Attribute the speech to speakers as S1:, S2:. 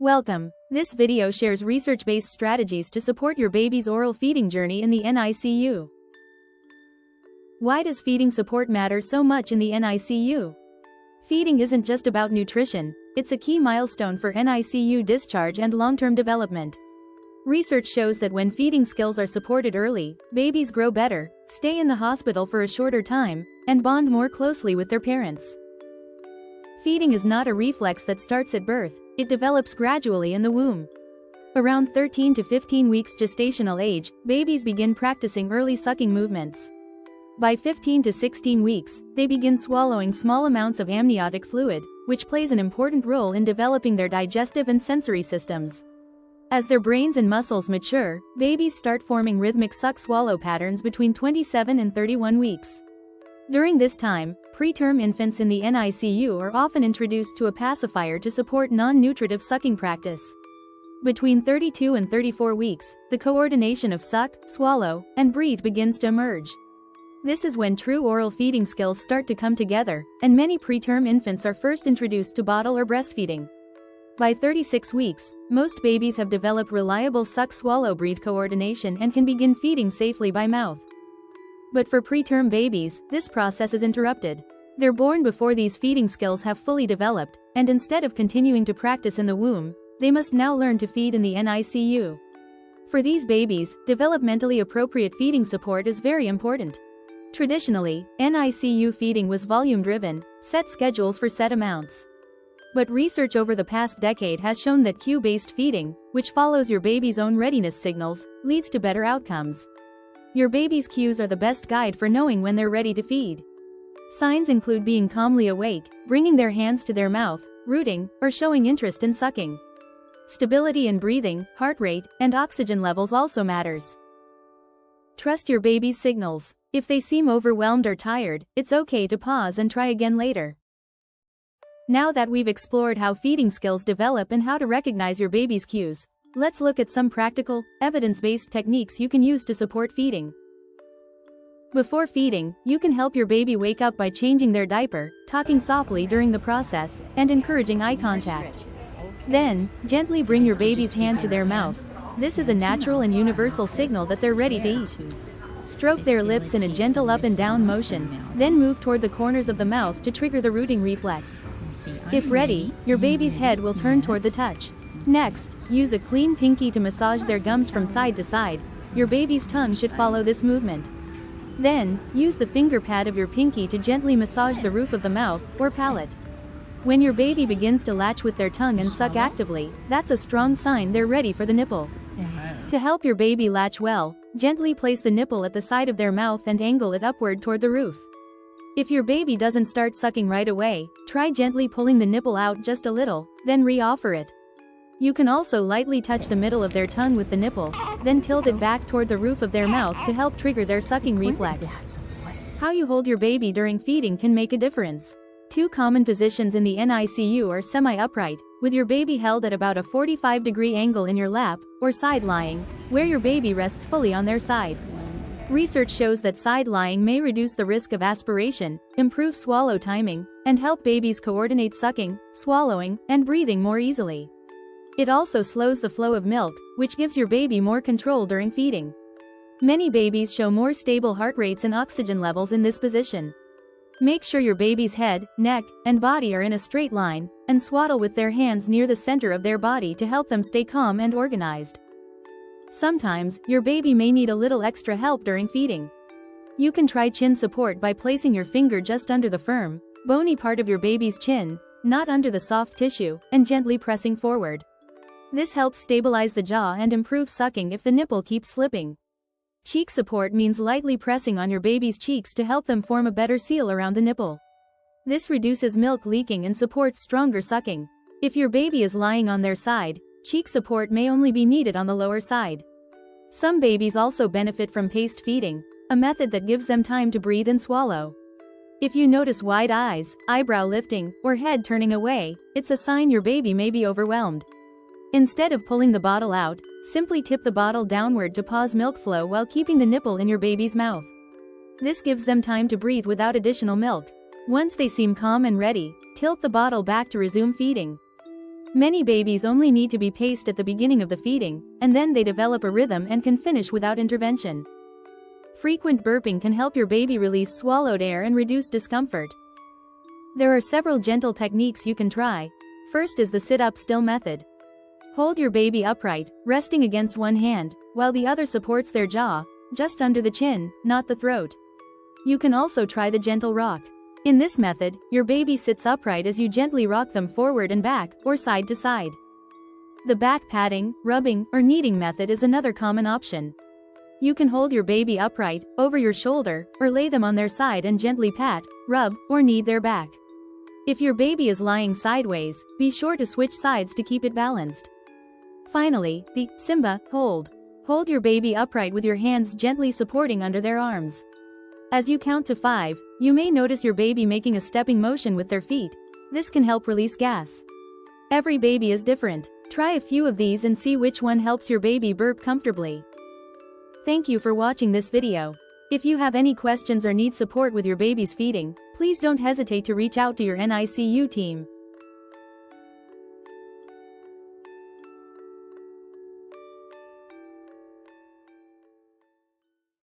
S1: Welcome. This video shares research-based strategies to support your baby's oral feeding journey in the NICU. Why does feeding support matter so much in the NICU? Feeding isn't just about nutrition, it's a key milestone for NICU discharge and long-term development. Research shows that when feeding skills are supported early, babies grow better, stay in the hospital for a shorter time, and bond more closely with their parents. Feeding is not a reflex that starts at birth, it develops gradually in the womb. Around 13 to 15 weeks gestational age, babies begin practicing early sucking movements. By 15 to 16 weeks, they begin swallowing small amounts of amniotic fluid, which plays an important role in developing their digestive and sensory systems. As their brains and muscles mature, babies start forming rhythmic suck-swallow patterns between 27 and 31 weeks. During this time, preterm infants in the NICU are often introduced to a pacifier to support non-nutritive sucking practice. Between 32 and 34 weeks, the coordination of suck, swallow, and breathe begins to emerge. This is when true oral feeding skills start to come together, and many preterm infants are first introduced to bottle or breastfeeding. By 36 weeks, most babies have developed reliable suck-swallow-breathe coordination and can begin feeding safely by mouth. But for preterm babies, this process is interrupted. They're born before these feeding skills have fully developed, and instead of continuing to practice in the womb, they must now learn to feed in the NICU. For these babies, developmentally appropriate feeding support is very important. Traditionally, NICU feeding was volume-driven, set schedules for set amounts. But research over the past decade has shown that cue-based feeding, which follows your baby's own readiness signals, leads to better outcomes. Your baby's cues are the best guide for knowing when they're ready to feed. Signs include being calmly awake, bringing their hands to their mouth, rooting, or showing interest in sucking. Stability in breathing, heart rate, and oxygen levels also matters. Trust your baby's signals. If they seem overwhelmed or tired, it's okay to pause and try again later. Now that we've explored how feeding skills develop and how to recognize your baby's cues, let's look at some practical, evidence-based techniques you can use to support feeding. Before feeding, you can help your baby wake up by changing their diaper, talking softly during the process, and encouraging eye contact. Then, gently bring your baby's hand to their mouth. This is a natural and universal signal that they're ready to eat. Stroke their lips in a gentle up and down motion, then move toward the corners of the mouth to trigger the rooting reflex. If ready, your baby's head will turn toward the touch. Next, use a clean pinky to massage their gums from side to side. Your baby's tongue should follow this movement. Then, use the finger pad of your pinky to gently massage the roof of the mouth, or palate. When your baby begins to latch with their tongue and suck actively, that's a strong sign they're ready for the nipple. To help your baby latch well, gently place the nipple at the side of their mouth and angle it upward toward the roof. If your baby doesn't start sucking right away, try gently pulling the nipple out just a little, then re-offer it. You can also lightly touch the middle of their tongue with the nipple, then tilt it back toward the roof of their mouth to help trigger their sucking reflex. How you hold your baby during feeding can make a difference. Two common positions in the NICU are semi-upright, with your baby held at about a 45-degree angle in your lap, or side-lying, where your baby rests fully on their side. Research shows that side-lying may reduce the risk of aspiration, improve swallow timing, and help babies coordinate sucking, swallowing, and breathing more easily. It also slows the flow of milk, which gives your baby more control during feeding. Many babies show more stable heart rates and oxygen levels in this position. Make sure your baby's head, neck, and body are in a straight line, and swaddle with their hands near the center of their body to help them stay calm and organized. Sometimes, your baby may need a little extra help during feeding. You can try chin support by placing your finger just under the firm, bony part of your baby's chin, not under the soft tissue, and gently pressing forward. This helps stabilize the jaw and improve sucking if the nipple keeps slipping. Cheek support means lightly pressing on your baby's cheeks to help them form a better seal around the nipple. This reduces milk leaking and supports stronger sucking. If your baby is lying on their side, cheek support may only be needed on the lower side. Some babies also benefit from paced feeding, a method that gives them time to breathe and swallow. If you notice wide eyes, eyebrow lifting, or head turning away, it's a sign your baby may be overwhelmed. Instead of pulling the bottle out, simply tip the bottle downward to pause milk flow while keeping the nipple in your baby's mouth. This gives them time to breathe without additional milk. Once they seem calm and ready, tilt the bottle back to resume feeding. Many babies only need to be paced at the beginning of the feeding, and then they develop a rhythm and can finish without intervention. Frequent burping can help your baby release swallowed air and reduce discomfort. There are several gentle techniques you can try. First is the sit-up still method. Hold your baby upright, resting against one hand, while the other supports their jaw, just under the chin, not the throat. You can also try the gentle rock. In this method, your baby sits upright as you gently rock them forward and back, or side to side. The back patting, rubbing, or kneading method is another common option. You can hold your baby upright, over your shoulder, or lay them on their side and gently pat, rub, or knead their back. If your baby is lying sideways, be sure to switch sides to keep it balanced. Finally, the Simba hold. Hold your baby upright with your hands gently supporting under their arms. As you count to 5, you may notice your baby making a stepping motion with their feet. This can help release gas. Every baby is different. Try a few of these and see which one helps your baby burp comfortably. Thank you for watching this video. If you have any questions or need support with your baby's feeding, please don't hesitate to reach out to your NICU team.